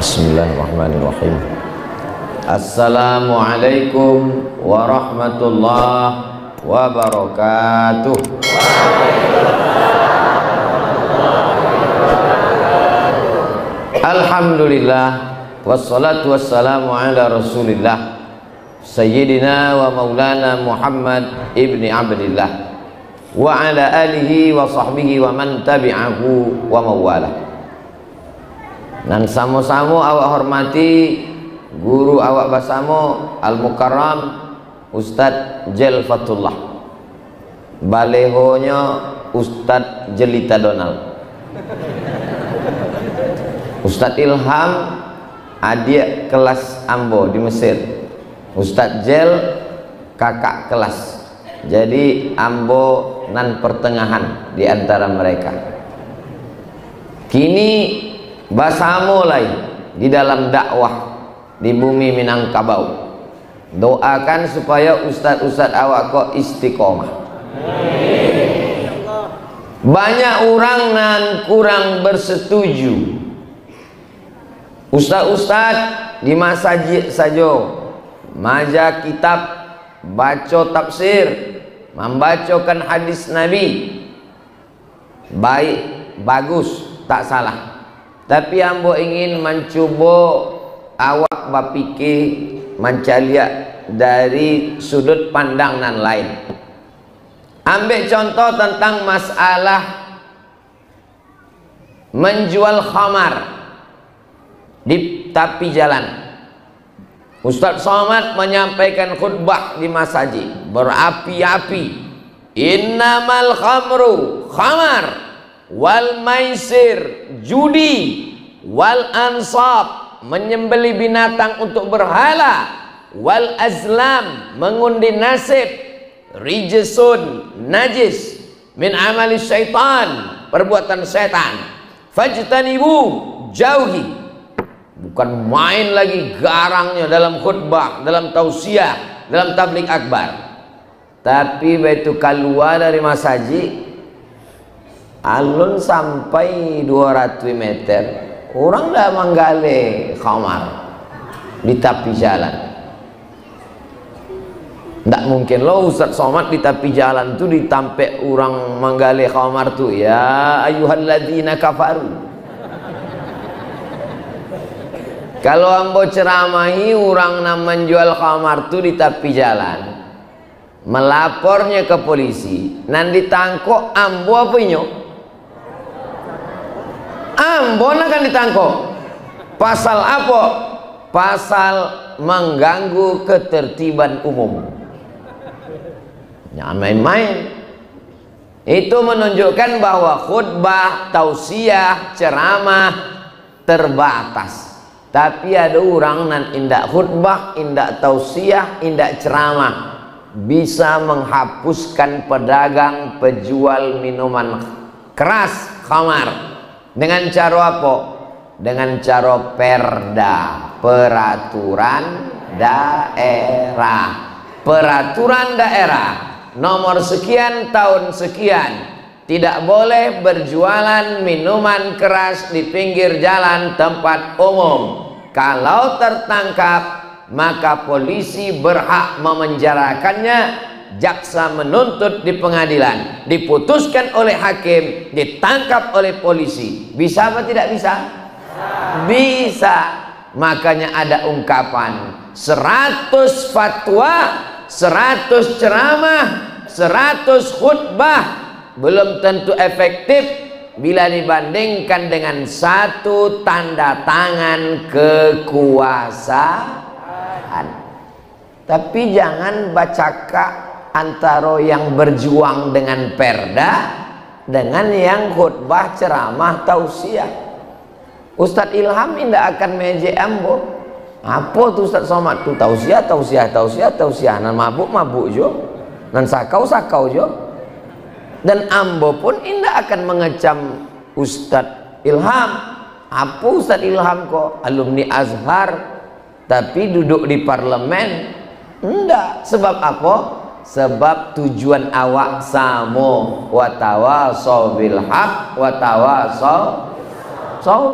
Bismillahirrahmanirrahim. Assalamualaikum warahmatullahi wabarakatuh. Alhamdulillah wassalatu wassalamu ala rasulillah Sayyidina wa maulana Muhammad ibni Abdillah wa ala alihi wa sahbihi wa man tabi'ahu wa mawalah. Dan samo-samo awak hormati guru awak basamo Al-Mukarram Ustadz Jelfatullah, balehonya Ustadz Jelita Donald, Ustadz Ilham adik kelas Ambo di Mesir, Ustadz Jel kakak kelas, jadi Ambo nan pertengahan di antara mereka. Kini basamo lain di dalam dakwah di bumi Minangkabau. Doakan supaya ustadz-ustadz awak kok istiqomah. Banyak orang nan kurang bersetuju. Ustadz-ustadz di masjid saja maja kitab, baca tafsir, membacakan hadis Nabi, baik, bagus, tak salah. Tapi ambo ingin mencoba awak berfikir mencaliak dari sudut pandang nan lain. Ambil contoh tentang masalah menjual khamar di tepi jalan. Ustaz Somad menyampaikan khutbah di masjid berapi-api, innamal khamru khamar wal maisir judi wal ansab menyembelih binatang untuk berhala, wal azlam mengundi nasib, rijsun najis min amali syaitan perbuatan syaitan, fajtanibu jauhi. Bukan main lagi garangnya dalam khutbah, dalam tausiah, dalam tabligh akbar, tapi begitu keluar dari masjid alun sampai 200 meter orang dah menggali khamar di tepi jalan. Tidak mungkin loh Ustaz Somad di tepi jalan tu ditampak orang menggali khamar tu, ya ayyuhalladzina kafaru. Kalau ambo ceramahi orang nak menjual khamar tu di tepi jalan, melapornya ke polisi, nan ditangkap ambo apa inyo? Ambon akan ditangkap. Pasal apa? Pasal mengganggu ketertiban umum. Jangan main-main. Itu menunjukkan bahwa khutbah, tausiah, ceramah terbatas. Tapi ada orang nan indak khutbah, indak tausiah, indak ceramah, bisa menghapuskan pedagang penjual minuman keras khamar. Dengan cara apa? Dengan cara perda, peraturan daerah. Peraturan daerah nomor sekian tahun sekian, tidak boleh berjualan minuman keras di pinggir jalan tempat umum. Kalau tertangkap maka polisi berhak memenjarakannya. Jaksa menuntut di pengadilan, diputuskan oleh hakim, ditangkap oleh polisi. Bisa apa tidak bisa? Bisa. Makanya ada ungkapan 100 fatwa, 100 ceramah, 100 khutbah belum tentu efektif bila dibandingkan dengan 1 tanda tangan kekuasaan. Tapi jangan bacakan antara yang berjuang dengan perda dengan yang khutbah, ceramah, tausiah. Ustadz Ilham tidak akan meje ambo. Apa tu Ustadz Somad tu? Tausiah, tausiah, tausiah, tausiah. Nan mabuk, mabuk jo. Nan sakau, sakau jo. Dan ambo pun tidak akan mengecam Ustadz Ilham. Apa Ustadz Ilham kok? Alumni Azhar tapi duduk di parlemen? Enggak. Sebab apa? Sebab tujuan awak samo, wa tawasau bil haq wa tawasau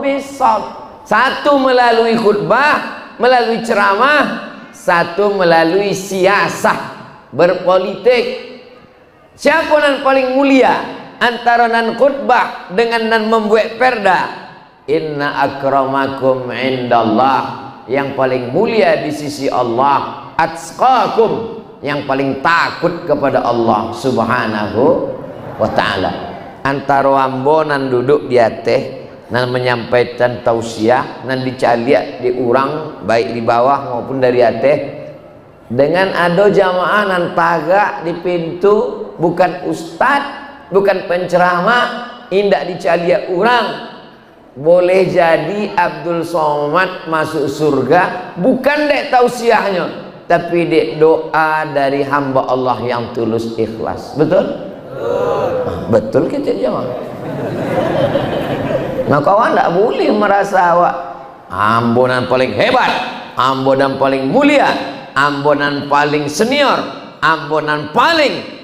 bis sabr. Satu melalui khutbah, melalui ceramah, satu melalui siasah, berpolitik. Siapa yang paling mulia antara nan khutbah dengan nan membuat perda? Inna akramakum indallah, yang paling mulia di sisi Allah, atqakum, yang paling takut kepada Allah subhanahu wa ta'ala. Antara ambo nan duduk di atas nan menyampaikan tausiah, nan dicaliak di urang baik di bawah maupun dari atas, dengan ada jamaah nan tagak di pintu, bukan ustad, bukan penceramah, indak dicaliak urang. Boleh jadi Abdul Somad masuk surga bukan dek tausiahnya, tapi dek doa dari hamba Allah yang tulus ikhlas. Betul? Betul kita jawab. Nah kawan tak boleh merasa awak ambonan paling hebat, ambonan paling mulia, ambonan paling senior, ambonan paling.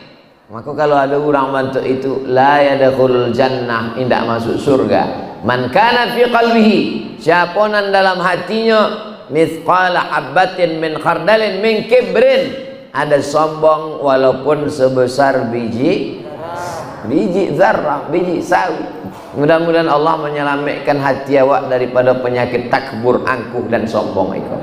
Maka kalau ada orang bantu itu, la yadkhulul jannah, indak masuk surga. Man kana fi qalbihi, siapa nan dalam hatinya mithqala habbatin min khardalin min kibrin, ada sombong walaupun sebesar biji zarrah, biji sawi. Mudah-mudahan Allah menyelamatkan hati awak daripada penyakit takbur, angkuh dan sombong itu.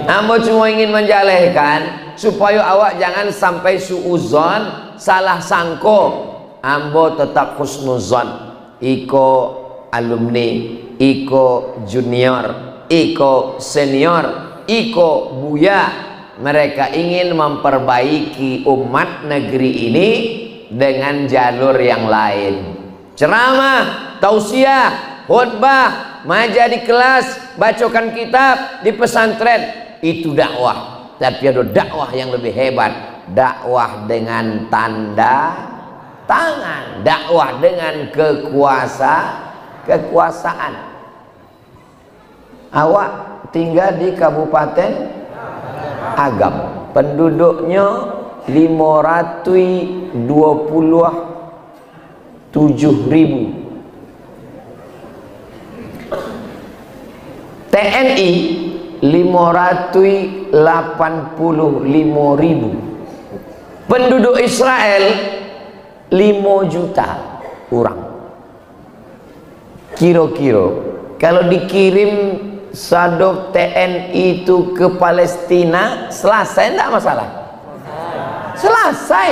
Ambo cuma ingin menjalehkan supaya awak jangan sampai suuzon, salah sangko. Ambo tetap husnuzon. Iko alumni, iko junior, iko senior, iko buya, mereka ingin memperbaiki umat negeri ini dengan jalur yang lain. Ceramah, tausiah, khutbah, maja di kelas, bacakan kitab di pesantren, itu dakwah. Tapi ada dakwah yang lebih hebat, dakwah dengan tanda tangan, dakwah dengan kekuasaan. Awak tinggal di Kabupaten Agam, penduduknya 527.000. TNI 585.000. Penduduk Israel 5 juta orang. Kira-kira kalau dikirim sadok TNI itu ke Palestina, selesai enggak masalah? Selesai.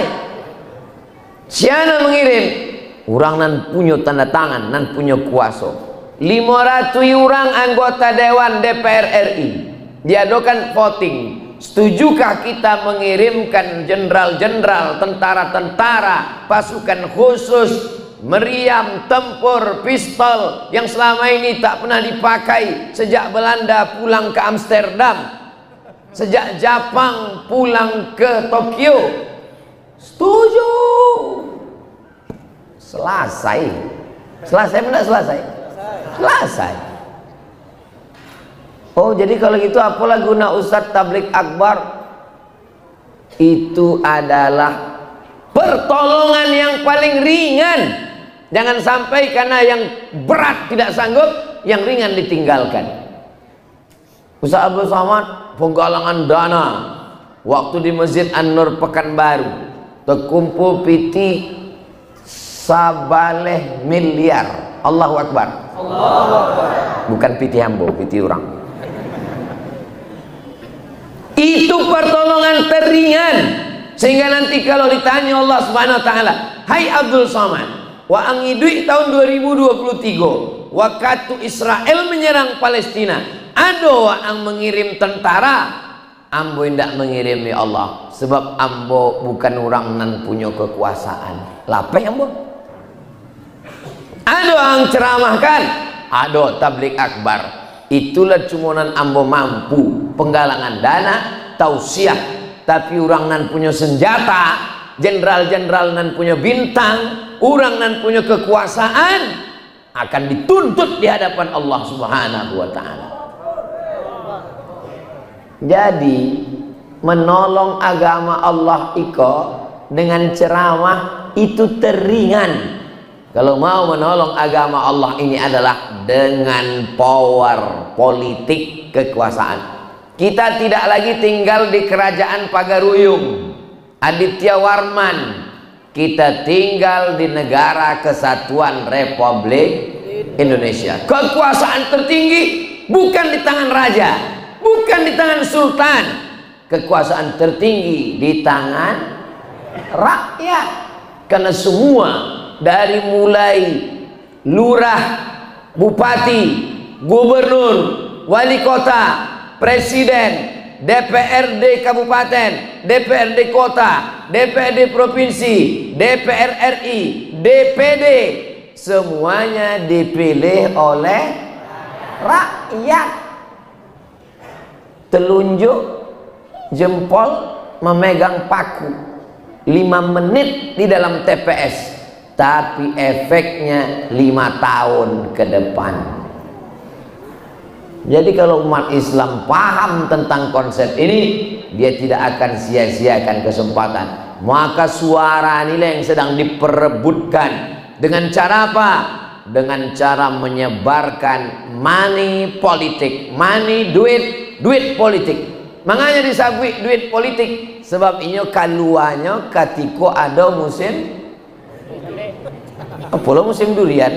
Siapa mengirim? Orang nan punya tanda tangan, nan punya kuasa. 500 orang anggota Dewan DPR RI diadakan voting. Setujukah kita mengirimkan jenderal-jenderal, tentara-tentara, pasukan khusus, meriam, tempur, pistol yang selama ini tak pernah dipakai sejak Belanda pulang ke Amsterdam, sejak Jepang pulang ke Tokyo? Setuju. Selesai. Selesai tidak selesai? Selesai. Oh, jadi kalau gitu apalah guna Ustadz Tablik Akbar? Itu adalah pertolongan yang paling ringan. Jangan sampai karena yang berat tidak sanggup, yang ringan ditinggalkan. Ustaz Abdul Somad penggalangan dana waktu di Masjid An-Nur Pekanbaru, terkumpul piti sabaleh miliar. Allahu Akbar. Allahu Akbar. Bukan piti hambo, piti orang. Itu pertolongan teringan, sehingga nanti kalau ditanya Allah Subhanahu wa taala, "Hai Abdul Somad, wa angidui tahun 2023 waktu Israel menyerang Palestina, ada yang mengirim tentara, ambo tidak mengirim ya Allah, sebab ambo bukan orang nan punya kekuasaan." Lapeh ambo. Ada yang ceramahkan, ada tablik akbar. Itulah cumanan ambo mampu penggalangan dana, tausiah. Tapi orang nan punya senjata, jenderal-jenderal nan punya bintang, orang nan punya kekuasaan, akan dituntut di hadapan Allah Subhanahu wa ta'ala. Jadi menolong agama Allah iko dengan ceramah itu teringan. Kalau mau menolong agama Allah ini adalah dengan power politik kekuasaan. Kita tidak lagi tinggal di kerajaan Pagaruyung, Aditya Warman. Kita tinggal di negara kesatuan Republik Indonesia. Kekuasaan tertinggi bukan di tangan raja, bukan di tangan sultan. Kekuasaan tertinggi di tangan rakyat. Karena semua, dari mulai lurah, bupati, gubernur, wali kota, presiden, DPRD kabupaten, DPRD kota, DPRD provinsi, DPR RI, DPD, semuanya dipilih oleh rakyat. Telunjuk jempol memegang paku 5 menit di dalam TPS, tapi efeknya 5 tahun ke depan. Jadi kalau umat Islam paham tentang konsep ini, dia tidak akan sia-siakan kesempatan. Maka suara inilah yang sedang diperebutkan. Dengan cara apa? Dengan cara menyebarkan money politik, money, duit politik. Makanya disabui duit politik, sebab ini kaluannya ketika ada musim apa lo musim durian.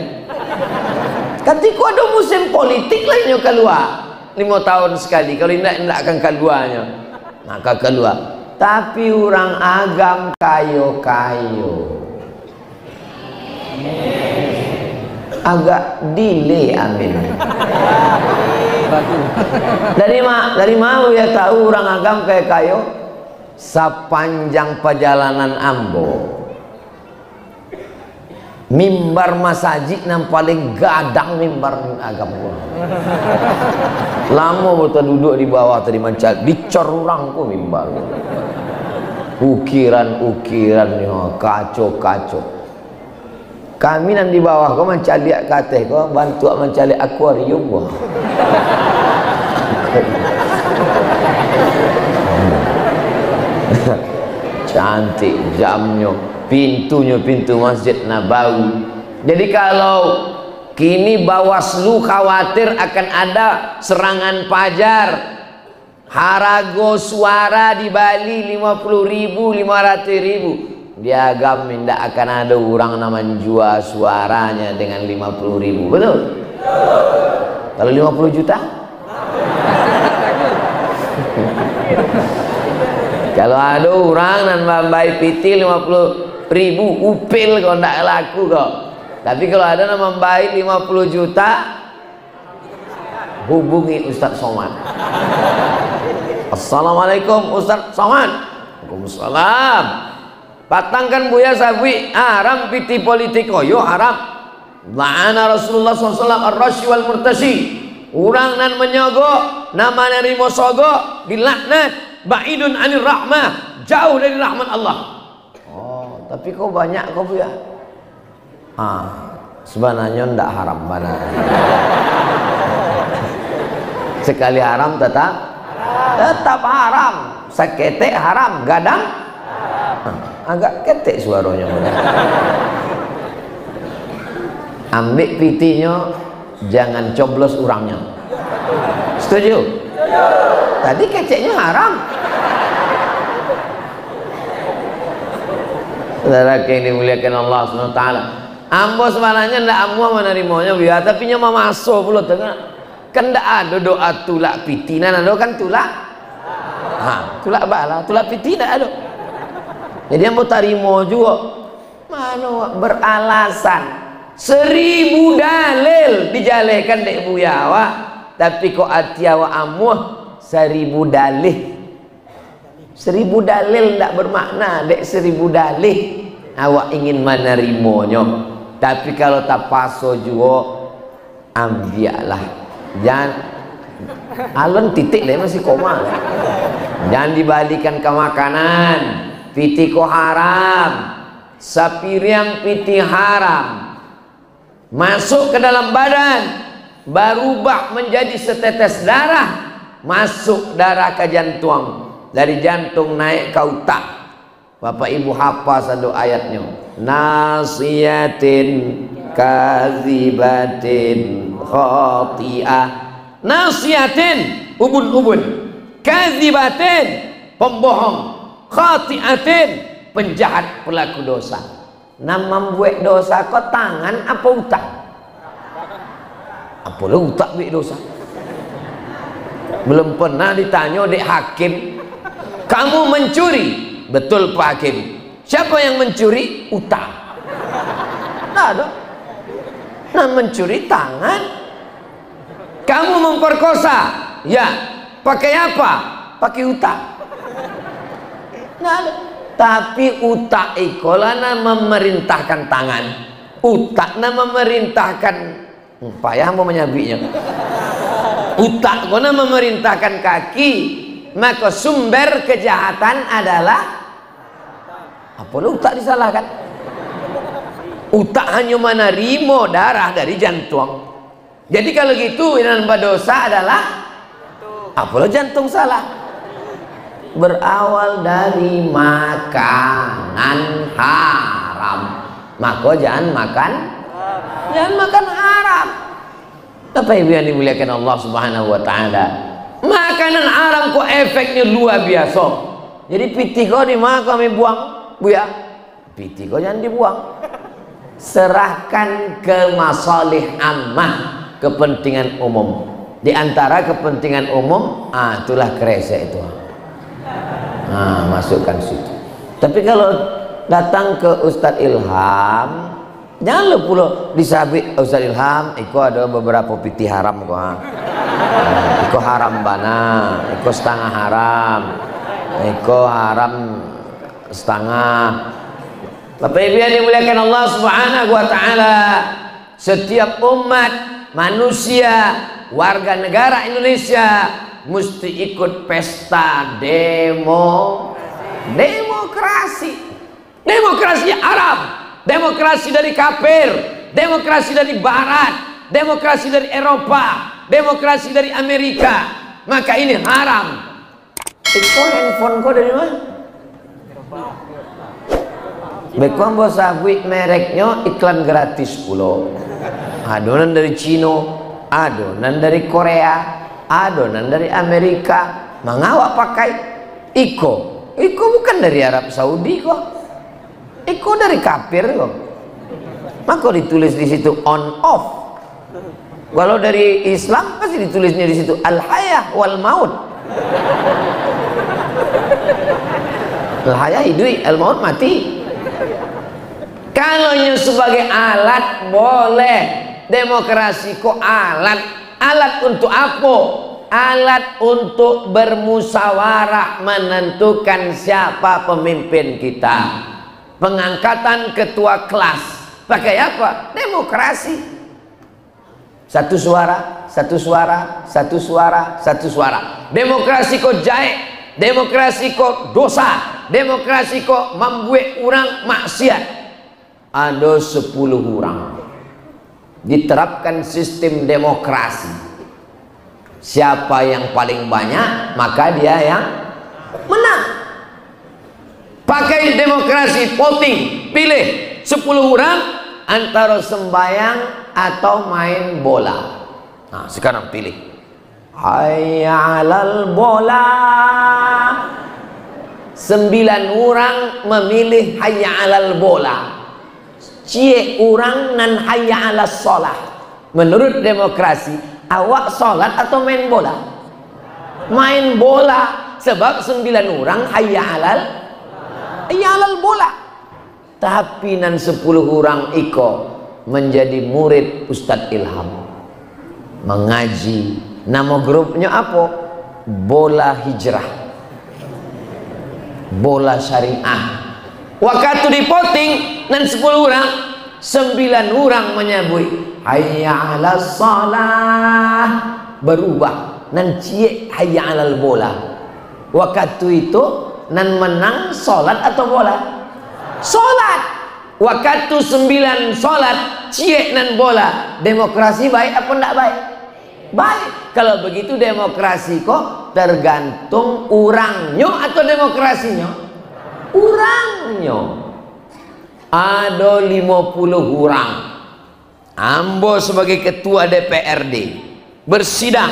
Ketika ada musim politik lainnya keluar 5 tahun sekali. Kalau tidak akan keluarnya, maka keluar. Tapi orang agam kayo-kayo agak delay, amin. Dari mau ya tahu orang agam kayo sepanjang perjalanan Ambo. Mimbar masajid yang paling gadang mimbar agama gua. Lama betul duduk di bawah tadi mancal, dicor orang ku mimbar. Ukiran-ukiran ya, kacau-kacau. Kami nan di bawah kau mencari kateh kau bantu mencari akuarium gua. Cantik jamnya, pintunya pintu Masjid Nabawi. Jadi kalau kini Bawaslu khawatir akan ada serangan pajar, harago suara di Bali 50.000, 500.000, dia agam tidak akan ada orang namanya jual suaranya dengan 50.000, betul? Kalau 50 juta? Kalau ada orang dan membayar piti 50.000 upil kau tidak laku kok. Tapi kalau ada yang membayar 50 juta, hubungi Ustaz Somad. Assalamualaikum Ustaz Somad. Waalaikumsalam. Patangkan buya sabwi haram piti politik koyo haram. La'ana Rasulullah SAW ar-rashi wal murtashi. Orang nan menyogok namanya rimo sogo dilaknat. Ba'idun anir rahmah, jauh dari rahmat Allah. Oh, tapi kok banyak kok ya? Sebenarnya ndak haram mana. Sekali haram tetap haram. Saketek haram, gadang agak ketek suaranya. Ambil pitinya, jangan coblos urangnya. Setuju? Tadi keceknya haram. Saudara yang dimuliakan Allah SWT, ambo sebenarnya ndak ambo menerimanya biar, tapi nyama masuk pula tengah. Kan ndak ada doa tulak piti, ada kan tulak. Tulak bala, tulak piti ndak ada. Jadi ambo tarimo juga. Mana beralasan 1000 dalil dijalekan dek buyawa, tapi kok atiawa amuh 1000 dalih. 1000 dalil tidak bermakna, dek 1000 dalih awak ingin menerimanya. Tapi kalau tak paso juga ambiaklah. Jangan alon titik deh masih koma. Jangan dibalikan ke makanan. Piti ko haram, sapiriang piti haram, masuk ke dalam badan, berubah menjadi setetes darah, masuk darah ke jantung, dari jantung naik ke otak. Bapak ibu hafal satu ayatnya, nasiyatin kadzibatin khati'ah. Nasiyatin ubun-ubun, kadzibatin pembohong, khati'atin penjahat pelaku dosa. Nama buat dosa kau tangan apa utak? Apa lu utak buat dosa? Belum pernah ditanya dek hakim, kamu mencuri? Betul Pak Hakim. Siapa yang mencuri? Utak. Nah, ada. Nah, mencuri tangan. Kamu memperkosa? Ya. Pakai apa? Pakai utak. Nah, ada. Tapi utak ikolana memerintahkan tangan. Utakna memerintahkan payah mau menyabiknya. Utak kona memerintahkan kaki, maka sumber kejahatan adalah apa? Utak disalahkan. Utak hanya menerima darah dari jantung. Jadi kalau gitu yang berdosa adalah apa? Jantung salah. Berawal dari makanan haram, maka jangan makan haram. Apa ibu yang dimuliakan Allah Subhanahu wa ta'ala, makanan haram kok efeknya luar biasa. Jadi pitih kau di mana kami buang, buya? Pitih kau jangan dibuang. Serahkan ke masalih ammah, kepentingan umum. Di antara kepentingan umum, itulah kresek itu. Masukkan situ. Tapi kalau datang ke Ustadz Ilham, jangan lu pula disabik Ustaz Ilham, iko ada beberapa piti haram kok. Iko haram bana, iko setengah haram, iko haram setengah. Bapak Ibu yang dimuliakan Allah Subhanahu wa ta'ala, setiap umat manusia, warga negara Indonesia mesti ikut pesta demokrasi. Demokrasi Arab, demokrasi dari kafir, demokrasi dari barat, demokrasi dari Eropa, demokrasi dari Amerika. Maka ini haram. Iko handphone kau dari mana? Bekom bos sabit mereknya iklan gratis pulau. Adonan dari Cina, adonan dari Korea, adonan dari Amerika. Mengawak pakai Iko. Iko bukan dari Arab Saudi kok. Iko dari kafir kok. Maka ditulis di situ on off. Kalau dari Islam pasti ditulisnya di situ al hayah wal maut. Al hayah hidup, al maut mati. Kalau sebagai alat boleh. Demokrasi kok alat? Alat untuk apa? Alat untuk bermusyawarah menentukan siapa pemimpin kita. Pengangkatan ketua kelas. Pakai apa? Demokrasi. Satu suara, satu suara, satu suara, satu suara. Demokrasi kok jaik, demokrasi kok dosa, demokrasi kok membuat orang maksiat. Ada 10 orang. Diterapkan sistem demokrasi. Siapa yang paling banyak, maka dia yang menang. Pakai demokrasi voting, pilih 10 orang antara sembahyang atau main bola. Nah, sekarang pilih. Hayya 'alal bola. 9 orang memilih hayya 'alal bola. Cie orang nan hayya 'alas sholah. Menurut demokrasi, awak sholat atau main bola? Main bola. Sebab 9 orang hayya 'alal bola. Tapi nan 10 orang iko menjadi murid Ustadz Ilham, mengaji. Nama grupnya apa? Bola Hijrah, bola syariah. Waktu di voting dan 10 orang, 9 orang menyebut hayya 'alas shalah, berubah nan cie hayya 'alal bola. Waktu itu nan menang salat atau bola? Salat. Waktu 9 salat cie nan bola. Demokrasi baik apa enggak baik? Baik. Kalau begitu demokrasi kok tergantung orangnya atau demokrasinya? Orangnya. ada 50 orang. Ambo sebagai ketua DPRD bersidang,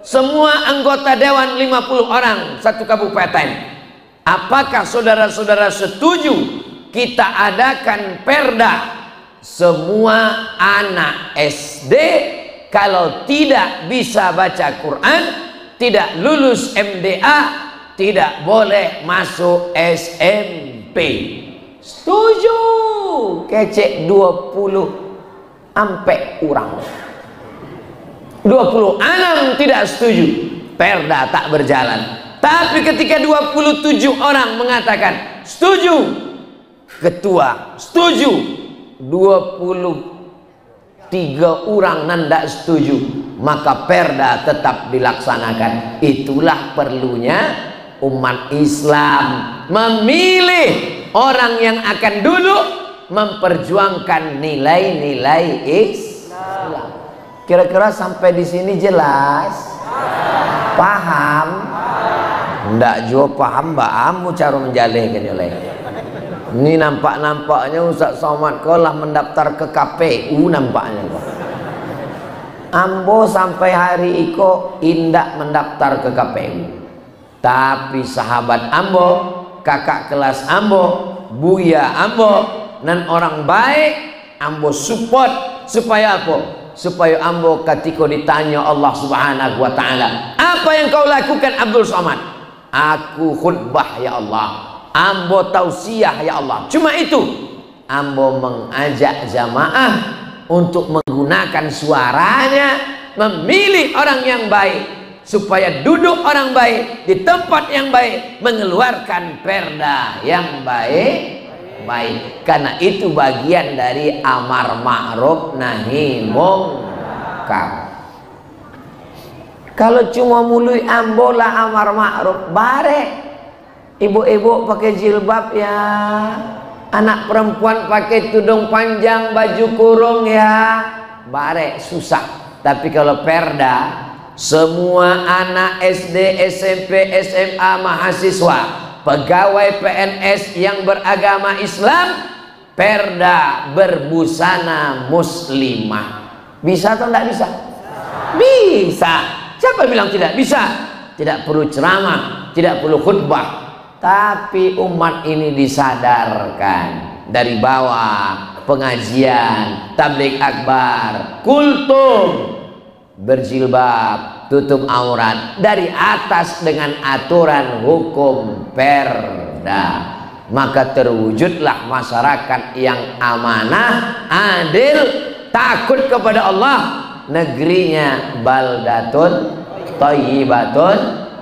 semua anggota dewan 50 orang satu kabupaten. Apakah saudara-saudara setuju kita adakan perda semua anak SD kalau tidak bisa baca Quran, tidak lulus MDA, tidak boleh masuk SMP? Setuju. Kecek 20 ampe orang. 26 tidak setuju, perda tak berjalan. Tapi ketika 27 orang mengatakan setuju, ketua setuju, 23 orang nandak setuju, maka perda tetap dilaksanakan. Itulah perlunya umat Islam memilih orang yang akan duduk memperjuangkan nilai-nilai Islam. Kira-kira sampai di sini jelas? Paham? Ndak jo paham mbak amu cara menjalihkan oleh. Ini nampaknya Ustaz Somad kau lah mendaftar ke KPU nampaknya kau. Ambo sampai hari iko indak mendaftar ke KPU. Tapi sahabat Ambo, kakak kelas Ambo, buya Ambo, dan orang baik Ambo support supaya apa? Supaya Ambo ketika ditanya Allah Subhanahu wa taala, apa yang kau lakukan Abdul Somad? Aku khutbah ya Allah, Ambo tausiah ya Allah. Cuma itu, Ambo mengajak jamaah untuk menggunakan suaranya memilih orang yang baik supaya duduk orang baik di tempat yang baik, mengeluarkan perda yang baik. Karena itu bagian dari amar ma'ruf nahi mungkar. Kalau cuma mului Ambo lah amar ma'ruf, bare ibu-ibu pakai jilbab ya, anak perempuan pakai tudung panjang, baju kurung ya, bare susah. Tapi kalau perda, semua anak SD, SMP, SMA, mahasiswa, pegawai PNS yang beragama Islam, perda berbusana muslimah. Bisa atau tidak bisa? Bisa. Siapa bilang tidak bisa? Tidak perlu ceramah, tidak perlu khutbah. Tapi umat ini disadarkan dari bawah, pengajian, tabligh akbar, kultum, berjilbab, tutup aurat, dari atas dengan aturan hukum perda. Maka terwujudlah masyarakat yang amanah, adil, takut kepada Allah. Negerinya baldatun thayyibatun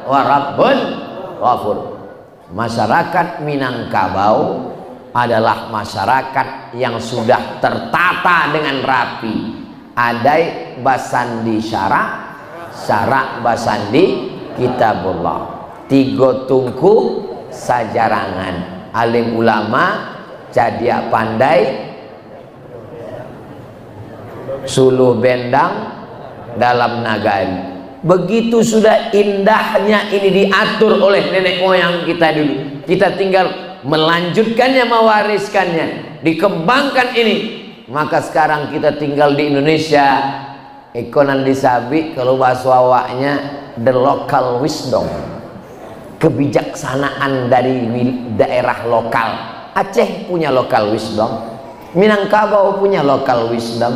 wa rabbun ghafur. Masyarakat Minangkabau adalah masyarakat yang sudah tertata dengan rapi. Adai basandi syarak, syarak basandi kitabullah. Tiga tungku sajarangan. Alim ulama cadia pandai, suluh bendang dalam nagari. Begitu sudah indahnya ini diatur oleh nenek moyang kita dulu. Kita tinggal melanjutkannya, mewariskannya, dikembangkan ini. Maka sekarang kita tinggal di Indonesia, ekonan disabi kalau bahasa awaknya the local wisdom, kebijaksanaan dari daerah lokal. Aceh punya local wisdom, Minangkabau punya local wisdom,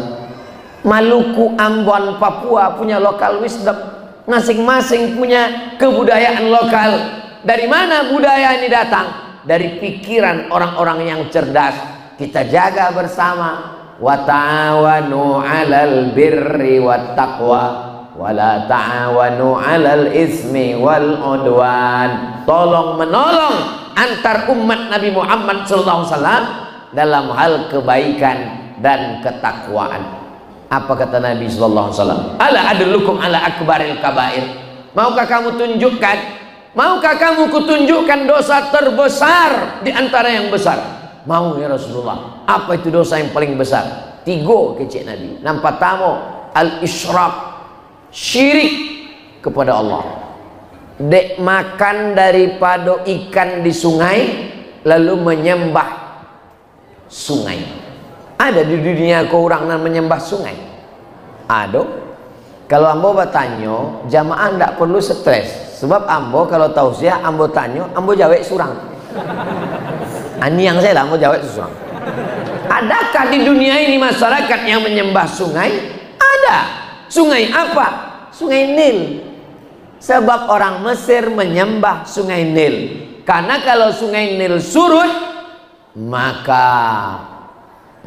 Maluku, Ambon, Papua punya local wisdom. Masing-masing punya kebudayaan lokal. Dari mana budaya ini datang? Dari pikiran orang-orang yang cerdas. Kita jaga bersama. Wa ta'awanu 'alal birri wat taqwa wa la ta'awanu 'alal ismi wal 'udwan. Tolong menolong antar umat Nabi Muhammad SAW dalam hal kebaikan dan ketakwaan. Apa kata Nabi sallallahu alaihi wasallam? Ala adullukum ala akbaril kabair. Maukah kamu tunjukkan? Maukah kamu kutunjukkan dosa terbesar di antara yang besar? Mau ya Rasulullah. Apa itu dosa yang paling besar? Tiga kecil Nabi. Nampak tamu al-isyraq, syirik kepada Allah. Dek makan daripada ikan di sungai lalu menyembah sungai. Ada di dunia ko orang yang menyembah sungai? Ada. Kalau ambo bertanya, jamaah tidak perlu stres. Sebab ambo kalau tausiah, ambo tanya, ambo jawab surang. Ini yang saya lah, ambo jawab surang. Adakah di dunia ini masyarakat yang menyembah sungai? Ada. Sungai apa? Sungai Nil. Sebab orang Mesir menyembah sungai Nil. Karena kalau sungai Nil surut, maka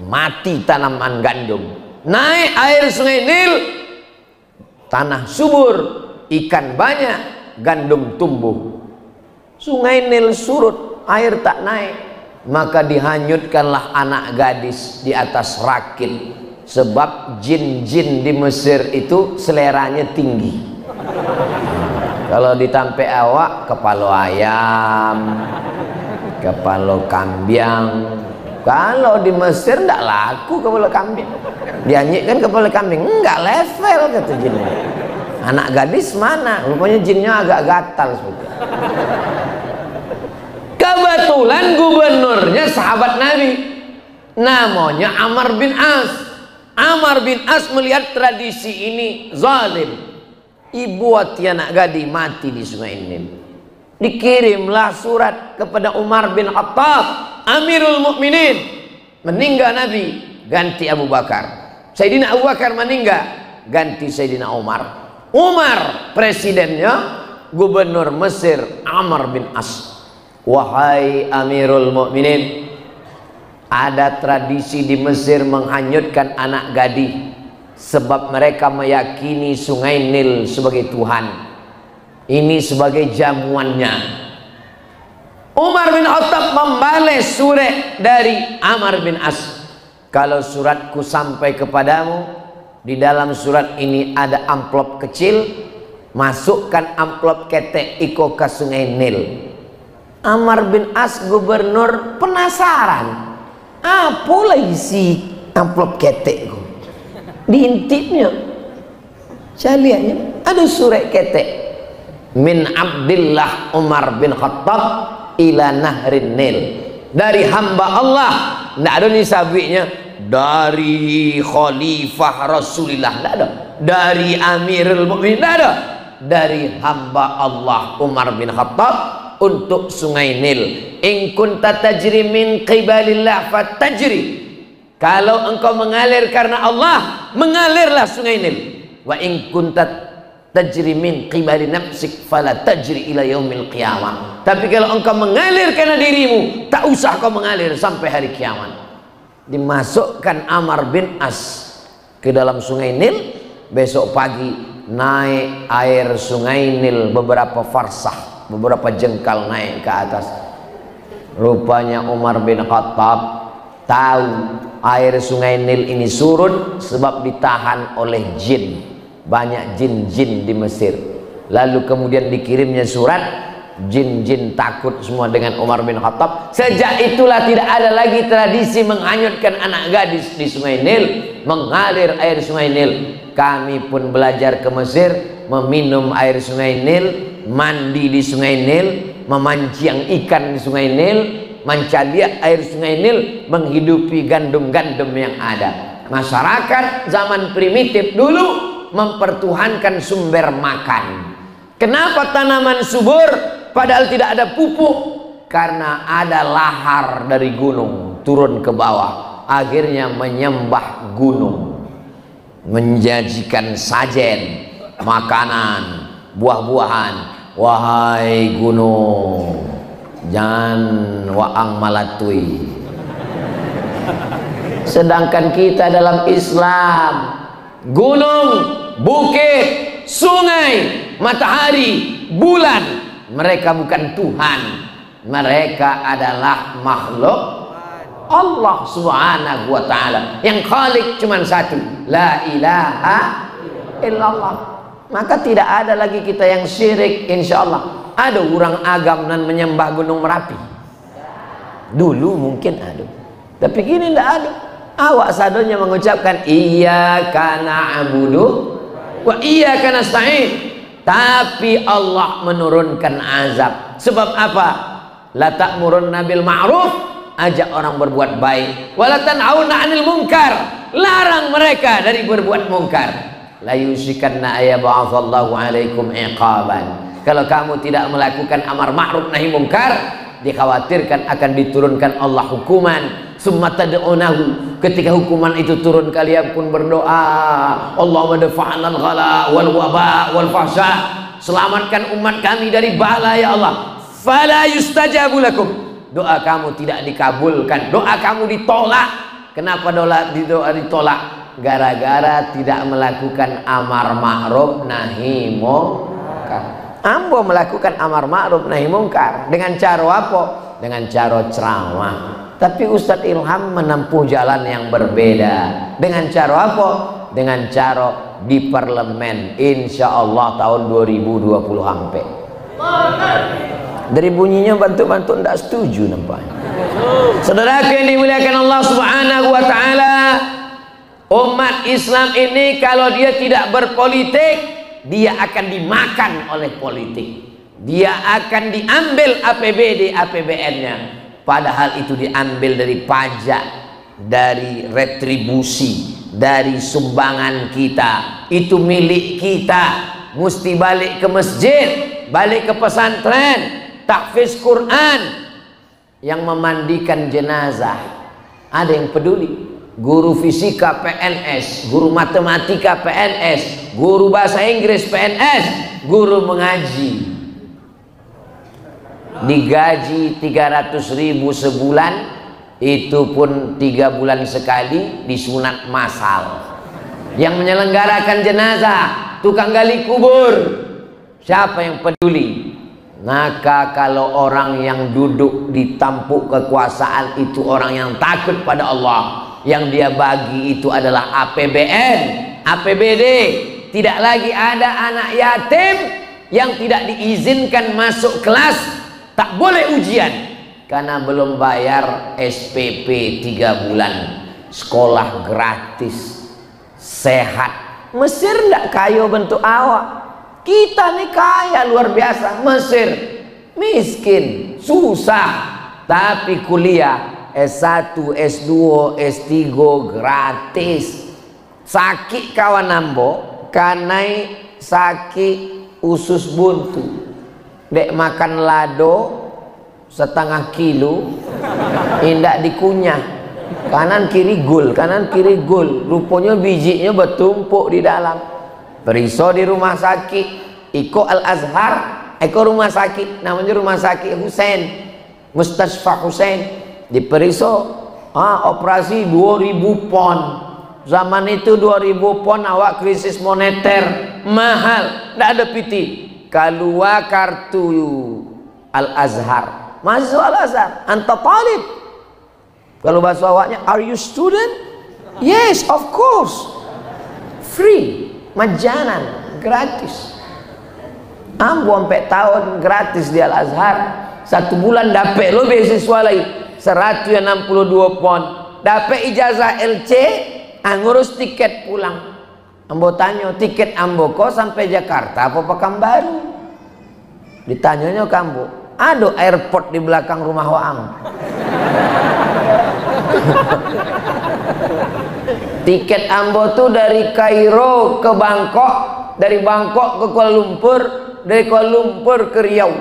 mati tanaman gandum. Naik air sungai Nil, tanah subur, ikan banyak, gandum tumbuh. Sungai Nil surut, air tak naik, maka dihanyutkanlah anak gadis di atas rakit. Sebab jin-jin di Mesir itu seleranya tinggi. Kalau ditampe awak, kepala ayam, kepala kambing. Kalau di Mesir tidak laku kepala kambing. Dianyikkan kepala kambing, enggak level kata jinnya. Anak gadis mana? Rupanya jinnya agak gatal seperti. Kebetulan gubernurnya sahabat Nabi, namanya Amr bin As. Amr bin As melihat tradisi ini zalim. Ibu anak gadis mati di sungai Nil. Dikirimlah surat kepada Umar bin Khattab, Amirul Mukminin. Meninggal Nabi, ganti Abu Bakar. Sayyidina Abu Bakar meninggal, ganti Sayyidina Umar. Umar presidennya, gubernur Mesir Amr bin As. Wahai Amirul Mukminin, ada tradisi di Mesir menghanyutkan anak gadis sebab mereka meyakini sungai Nil sebagai Tuhan. Ini sebagai jamuannya. Umar bin Khattab membalas surat dari Amr bin As. Kalau suratku sampai kepadamu, di dalam surat ini ada amplop kecil, masukkan amplop ketek iko ke sungai Nil. Amr bin As gubernur penasaran, apa isi amplop ketekku? Diintipnya, saya lihatnya ada surat ketek. Min Abdillah Umar bin Khattab ila Nahrin Nil. Dari hamba Allah, tidak ada nisabiknya. Dari Khalifah Rasulullah, tidak ada. Dari Amirul Mukminin, tidak ada. Dari hamba Allah Umar bin Khattab untuk sungai Nil. In kunta tajri min qibalillah fatajri. Kalau engkau mengalir karena Allah, mengalirlah sungai Nil. Wa in kunta tajri min qibali nafsik fala tajri ila yaumil qiyamah. Tapi kalau engkau mengalir karena dirimu, tak usah kau mengalir sampai hari kiamat. Dimasukkan Amr bin As ke dalam sungai Nil. Besok pagi naik air sungai Nil beberapa farsah, beberapa jengkal naik ke atas. Rupanya Umar bin Khattab tahu air sungai Nil ini surut sebab ditahan oleh jin. Banyak jin-jin di Mesir. Lalu kemudian dikirimnya surat, jin-jin takut semua dengan Umar bin Khattab. Sejak itulah tidak ada lagi tradisi menghanyutkan anak gadis di sungai Nil, mengalir air sungai Nil. Kami pun belajar ke Mesir, meminum air sungai Nil, mandi di sungai Nil, memancing ikan di sungai Nil, mencaliak air sungai Nil, menghidupi gandum-gandum yang ada. Masyarakat zaman primitif dulu mempertuhankan sumber makan. Kenapa tanaman subur padahal tidak ada pupuk? Karena ada lahar dari gunung turun ke bawah, akhirnya menyembah gunung, menjanjikan sajen, makanan, buah-buahan. Wahai gunung, jangan waang malatui. Sedangkan kita dalam Islam, gunung, bukit, sungai, matahari, bulan, mereka bukan Tuhan. Mereka adalah makhluk Allah subhanahu wa ta'ala. Yang khalik cuma satu, la ilaha illallah. Maka tidak ada lagi kita yang syirik, insya Allah. Ada orang agam dan menyembah gunung Merapi? Dulu mungkin ada, tapi kini tidak ada. Awak sadonya mengucapkan iyyaka na'budu wa iyyaka nasta'in. Tapi Allah menurunkan azab. Sebab apa? La ta'murunna bil ma'ruf, ajak orang berbuat baik. Wala tanhauna 'anil munkar, larang mereka dari berbuat mungkar. La yusikanna ayab'atsallahu 'alaikum iqaban. Kalau kamu tidak melakukan amar ma'ruf nahi mungkar, dikhawatirkan akan diturunkan Allah hukuman. Summa tad'unahu, ketika hukuman itu turun kalian pun berdoa, Allahumma dafa'nal ghala wal waba wal fahsya, selamatkan umat kami dari bala ya Allah. Fala yustajabu lakum, doa kamu tidak dikabulkan, doa kamu ditolak. Kenapa doa ditolak? Gara-gara tidak melakukan amar ma'ruf nahi mungkar. Ambo melakukan amar ma'ruf nahi mungkar dengan cara apa? Dengan cara ceramah. Tapi Ustadz Ilham menempuh jalan yang berbeda. Dengan cara apa? Dengan cara di parlemen. Insya Allah tahun 2020 sampai. Dari bunyinya bantu-bantu tidak setuju nampaknya. Saudara yang dimuliakan Allah Subhanahu wa taala, umat Islam ini kalau dia tidak berpolitik, dia akan dimakan oleh politik. Dia akan diambil APBD APBN-nya, padahal itu diambil dari pajak, dari retribusi, dari sumbangan kita. Itu milik kita. Mesti balik ke masjid, balik ke pesantren, tahfiz Quran. Yang memandikan jenazah, ada yang peduli? Guru fisika PNS, guru matematika PNS, guru bahasa Inggris PNS, guru mengaji digaji 300.000 sebulan, itu pun 3 bulan sekali disunat massal. Yang menyelenggarakan jenazah, tukang gali kubur, siapa yang peduli? Maka kalau orang yang duduk di tampuk kekuasaan itu orang yang takut pada Allah, yang dia bagi itu adalah APBN, APBD. Tidak lagi ada anak yatim yang tidak diizinkan masuk kelas, tak boleh ujian karena belum bayar SPP 3 bulan. Sekolah gratis, sehat. Mesir tidak kaya bentuk awak. Kita nih kaya luar biasa. Mesir miskin, susah, tapi kuliah S1, S2, S3 gratis. Sakit kawan nambo, kanai sakit usus buntu, dek makan lado setengah kilo, indak dikunyah, kanan kiri gul, kanan kiri gul, rupanya bijinya bertumpuk di dalam. Periso di rumah sakit, Iko Al Azhar, Iko rumah sakit, namanya rumah sakit Husain, Mustashfa Husain. Di Periso, operasi 2000 pon. Zaman itu 2000 pon, awak krisis moneter, mahal, tidak ada piti. Keluar kartu Al Azhar, masuk Al Azhar, anta talib. Kalau bahasa awaknya, are you student? Yes, of course, free. Majanan, gratis. Ambo sampai tahun gratis di Al Azhar. 1 bulan dapat lo beasiswa lagi 162 pon. Dapat ijazah LC, ngurus tiket pulang. Ambo tanya, tiket ambo kok sampai Jakarta apa Pekanbaru? Ditanyanya ke ambo, ada airport di belakang rumah waang. Tiket ambo tuh dari Kairo ke Bangkok, dari Bangkok ke Kuala Lumpur, dari Kuala Lumpur ke Riau,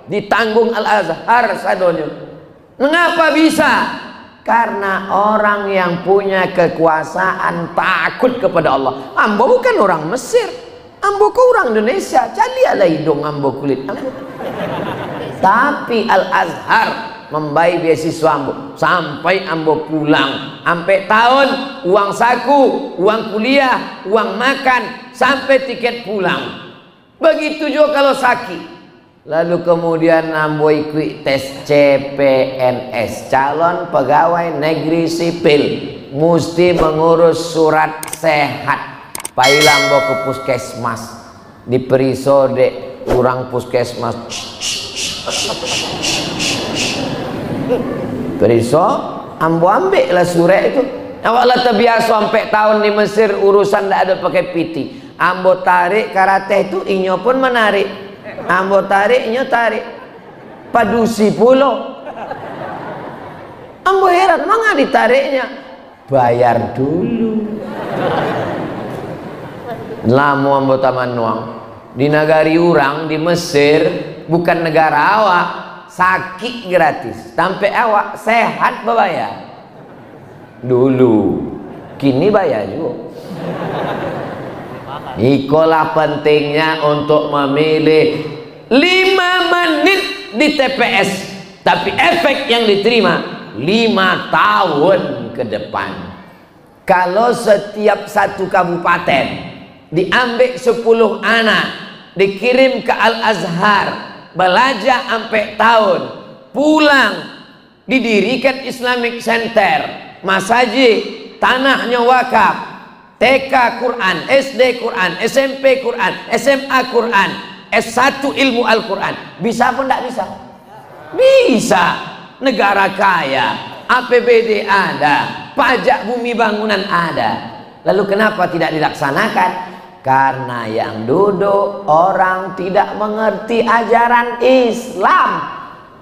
ditanggung Al Azhar sadonya. Mengapa bisa? Karena orang yang punya kekuasaan takut kepada Allah. Ambo bukan orang Mesir, ambo ke orang Indonesia, jadi ala hidung ambo kulit ambo. Tapi Al Azhar membayar beasiswa ambo sampai ambo pulang, sampai tahun uang saku, uang kuliah, uang makan, sampai tiket pulang. Begitu juga kalau sakit. Lalu kemudian ambo ikut tes CPNS, calon pegawai negeri sipil, mesti mengurus surat sehat. Pailah ambo ke puskesmas, di Periso dek kurang puskesmas. Periso ambo ambil lah surat itu. Awak lah terbiasa sampai tahun di Mesir urusan tidak ada pakai piti. Ambo tarik karate itu inyo pun menarik. Ambo tarik inyo tarik. Padusi pulo. Ambo heran, mana ditariknya? Bayar dulu. Lamu ambo taman nuang di negari orang di Mesir, bukan negara awak, sakit gratis sampai awak sehat berbayar dulu, kini bayar juga. Itulah pentingnya untuk memilih 5 menit di TPS, tapi efek yang diterima 5 tahun ke depan. Kalau setiap satu kabupaten diambil 10 anak, dikirim ke Al-Azhar, belajar sampai tahun, pulang didirikan Islamic Center, masjid, tanahnya wakaf, TK Quran, SD Quran, SMP Quran, SMA Quran, S1 ilmu Al-Quran, bisa pun tidak bisa? Bisa. Negara kaya, APBD ada, pajak bumi bangunan ada. Lalu kenapa tidak dilaksanakan? Karena yang duduk orang tidak mengerti ajaran Islam.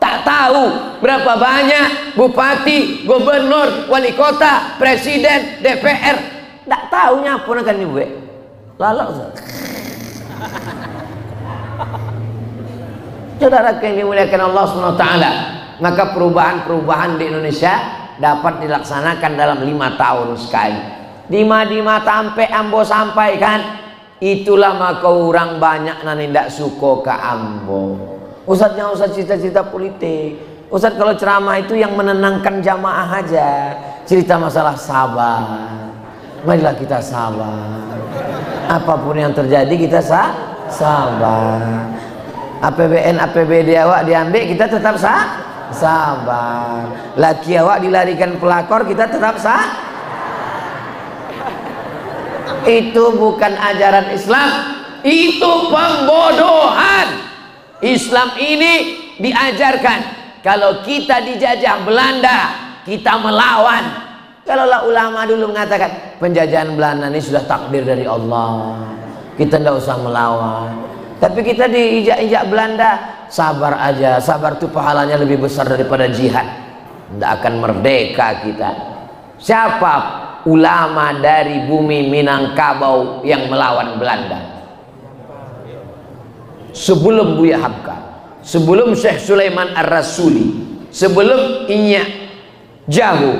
Tak tahu berapa banyak bupati, gubernur, wali kota, presiden, DPR. Tak tahu nyapun akan ibu. Lalu saudara yang dimuliakan Allah SWT, maka perubahan-perubahan di Indonesia dapat dilaksanakan dalam 5 tahun sekali. Di sampai ambo sampaikan, itulah maka orang banyak nani ndak suka ke ambo. Ustadznya Ustadz cita-cita politik. Ustadz kalau ceramah itu yang menenangkan jamaah aja, cerita masalah sabar. Marilah kita sabar, apapun yang terjadi kita sabar. APBN APBD awak diambil, kita tetap sabar. Laki awak dilarikan pelakor, kita tetap Itu bukan ajaran Islam, itu pembodohan. Islam ini diajarkan kalau kita dijajah Belanda, kita melawan. Kalaulah ulama dulu mengatakan penjajahan Belanda ini sudah takdir dari Allah, kita tidak usah melawan. Tapi kita diinjak-injak Belanda, sabar aja. Sabar itu pahalanya lebih besar daripada jihad. Tidak akan merdeka kita. Siapa ulama dari bumi Minangkabau yang melawan Belanda? Sebelum Buya Hamka, sebelum Syekh Sulaiman Ar-Rasuli, sebelum Inyak Jahu,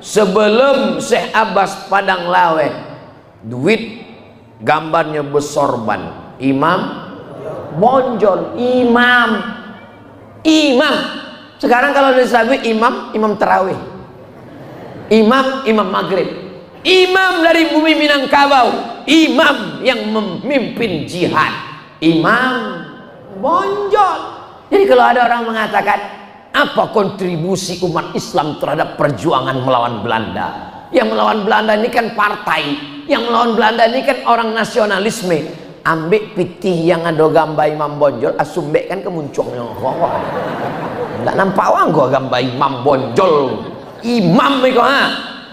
sebelum Syekh Abbas Padang Lawe, duit gambarnya besorban, Imam Bonjol, imam. Sekarang kalau disebut imam tarawih, imam maghrib, imam dari bumi Minangkabau, imam yang memimpin jihad, imam Bonjol. Jadi kalau ada orang mengatakan apa kontribusi umat Islam terhadap perjuangan melawan Belanda, yang melawan Belanda ini kan partai, yang melawan Belanda ini kan orang nasionalisme. Ambil pitih yang ada gambar Imam Bonjol, asumbek kan kemuncungnya. Nggak nampak orang gua gambar Imam Bonjol. Imam itu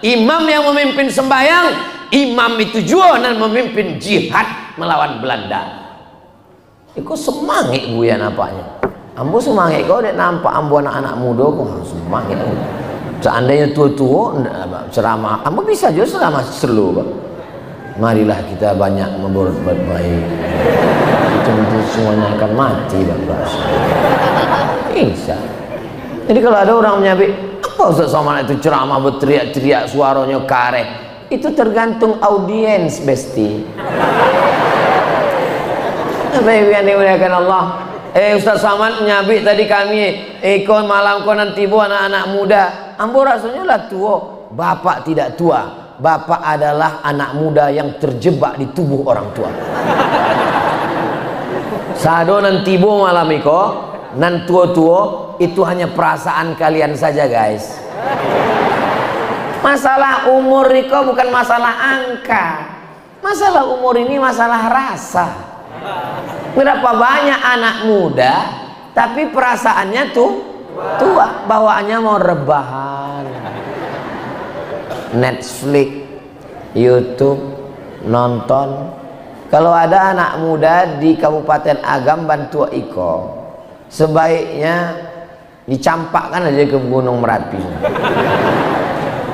imam yang memimpin sembahyang, imam itu juga dan memimpin jihad melawan Belanda. Iku semangat bu ya nampaknya. Ambo semangat kau dek nampak ambo anak-anak muda kau semangat. Seandainya tua-tua ceramah, ambo bisa juga ceramah selalu. Marilah kita banyak berbuat baik. Itu semuanya akan mati bapak. Insya. Jadi kalau ada orang menyabik, apa Ustaz Somad itu ceramah berteriak-teriak suaranya kareh? Itu tergantung audiens besti. Apa yang dimuliakan Allah? Ustaz Somad menyabik tadi kami ikon malam kau nanti bu anak-anak muda. Ambo rasanya lah tua. Bapak tidak tua. Bapak adalah anak muda yang terjebak di tubuh orang tua. Sado nanti bu malam iko nan tua-tua itu hanya perasaan kalian saja guys. Masalah umur iko bukan masalah angka. Masalah umur ini masalah rasa. Berapa banyak anak muda tapi perasaannya tuh tua, bawaannya mau rebahan. Netflix, YouTube, nonton. Kalau ada anak muda di Kabupaten Agam Bantua Iko, sebaiknya dicampakkan aja ke Gunung Merapi.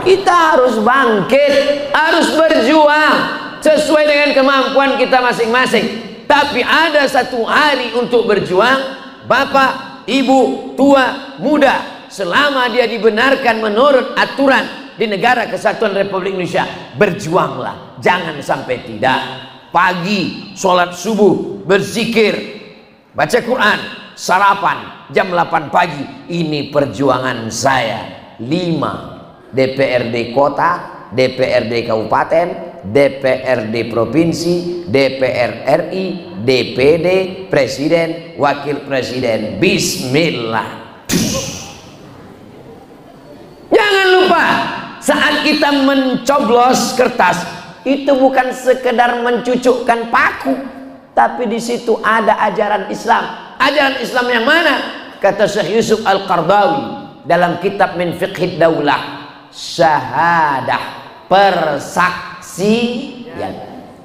Kita harus bangkit, harus berjuang sesuai dengan kemampuan kita masing-masing. Tapi ada satu hari untuk berjuang, bapak, ibu, tua, muda, selama dia dibenarkan menurut aturan di negara kesatuan Republik Indonesia, berjuanglah, jangan sampai tidak. Pagi sholat subuh, berzikir, baca Quran, sarapan jam 8 pagi, ini perjuangan saya. 5 DPRD kota, DPRD kabupaten, DPRD provinsi, DPR RI, DPD, presiden, wakil presiden. Bismillah. Jangan lupa, saat kita mencoblos kertas, itu bukan sekedar mencucukkan paku, tapi di situ ada ajaran Islam. Ajaran Islam yang mana? Kata Syekh Yusuf Al-Qardawi dalam kitab Min Fiqhid Daulah, syahadah, persaksian.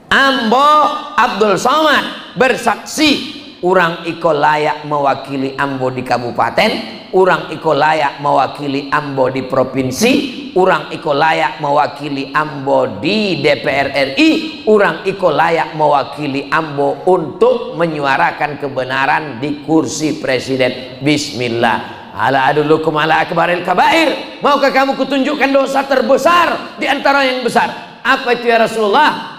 Ambo Abdul Somad bersaksi, orang iko layak mewakili Ambo di kabupaten, orang iko layak mewakili Ambo di provinsi, orang iko layak mewakili Ambo di DPR RI, orang iko layak mewakili Ambo untuk menyuarakan kebenaran di kursi presiden. Bismillah. Ala adullukum ala akbaril kabair. Maukah kamu kutunjukkan dosa terbesar di antara yang besar? Apa itu ya Rasulullah?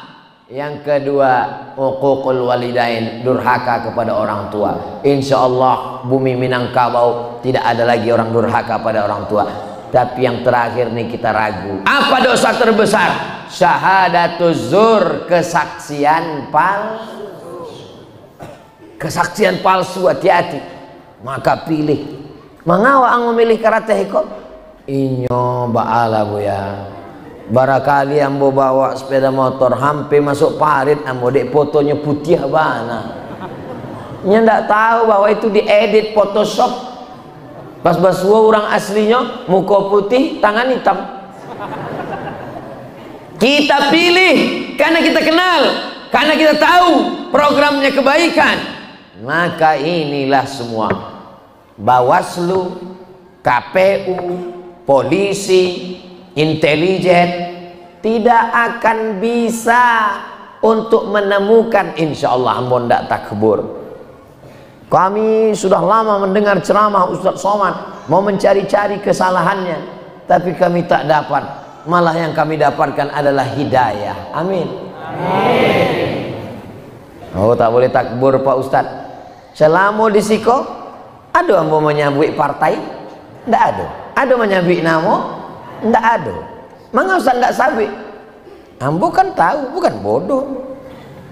Yang kedua, uququl walidain, durhaka kepada orang tua. Insya Allah bumi Minangkabau tidak ada lagi orang durhaka pada orang tua. Tapi yang terakhir nih kita ragu. Apa dosa terbesar? Syahadatuz zur, kesaksian palsu. Kesaksian palsu, hati-hati. Maka pilih. Mengawa ang memilih karateh kok? Inyo ba'ala bu ya. Barakali ambo bawa sepeda motor hampir masuk parit, ambo dek fotonya putih bana. Nya ndak tahu bahwa itu diedit Photoshop. Pas basua orang aslinya muka putih, tangan hitam. Kita pilih karena kita kenal, karena kita tahu programnya kebaikan. Maka inilah semua. Bawaslu, KPU, polisi, intelijen tidak akan bisa untuk menemukan, insya Allah ambo ndak takbur. Kami sudah lama mendengar ceramah Ustadz Somad, mau mencari-cari kesalahannya, tapi kami tak dapat. Malah yang kami dapatkan adalah hidayah. Amin. Amin. Oh, tak boleh takbur Pak Ustadz. Selama di siko ada ambo menyambut partai? Ndak ada. Ada menyambut namo? Ndak ada. Mangga Ustaz ndak sabi? Ambo kan tahu, bukan bodoh.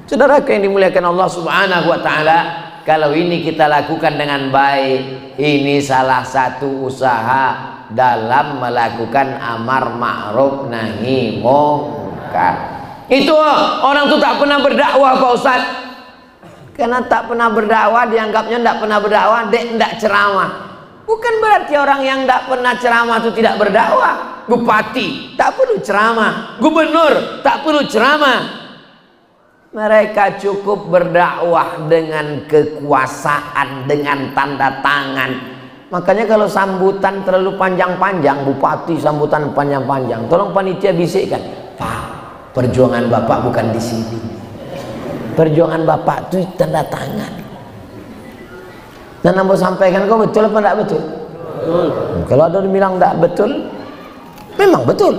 Saudara yang dimuliakan Allah Subhanahu wa taala, kalau ini kita lakukan dengan baik, ini salah satu usaha dalam melakukan amar ma'ruf nahi munkar. Itu orang tuh tak pernah berdakwah Pak Ustaz. Karena tak pernah berdakwah, dianggapnya tidak pernah berdakwah, tidak ceramah. Bukan berarti orang yang tidak pernah ceramah itu tidak berdakwah. Bupati tak perlu ceramah, gubernur tak perlu ceramah. Mereka cukup berdakwah dengan kekuasaan, dengan tanda tangan. Makanya kalau sambutan terlalu panjang-panjang, bupati sambutan panjang-panjang, tolong panitia bisikkan, Pak, perjuangan Bapak bukan di sini. Perjuangan Bapak itu tanda tangan. Dan ambo sampaikan, kau betul apa tidak betul? Betul. Kalau ada yang bilang tidak betul, memang betul.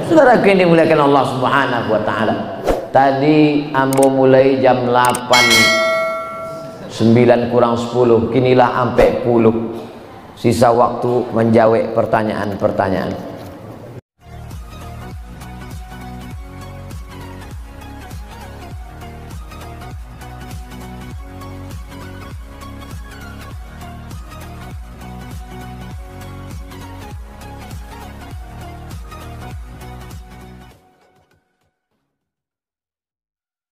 Saudara yang dimuliakan Allah Subhanahu wa taala. Tadi ambo mulai jam 8, 9 kurang 10, kinilah sampai 10. Sisa waktu menjawab pertanyaan-pertanyaan.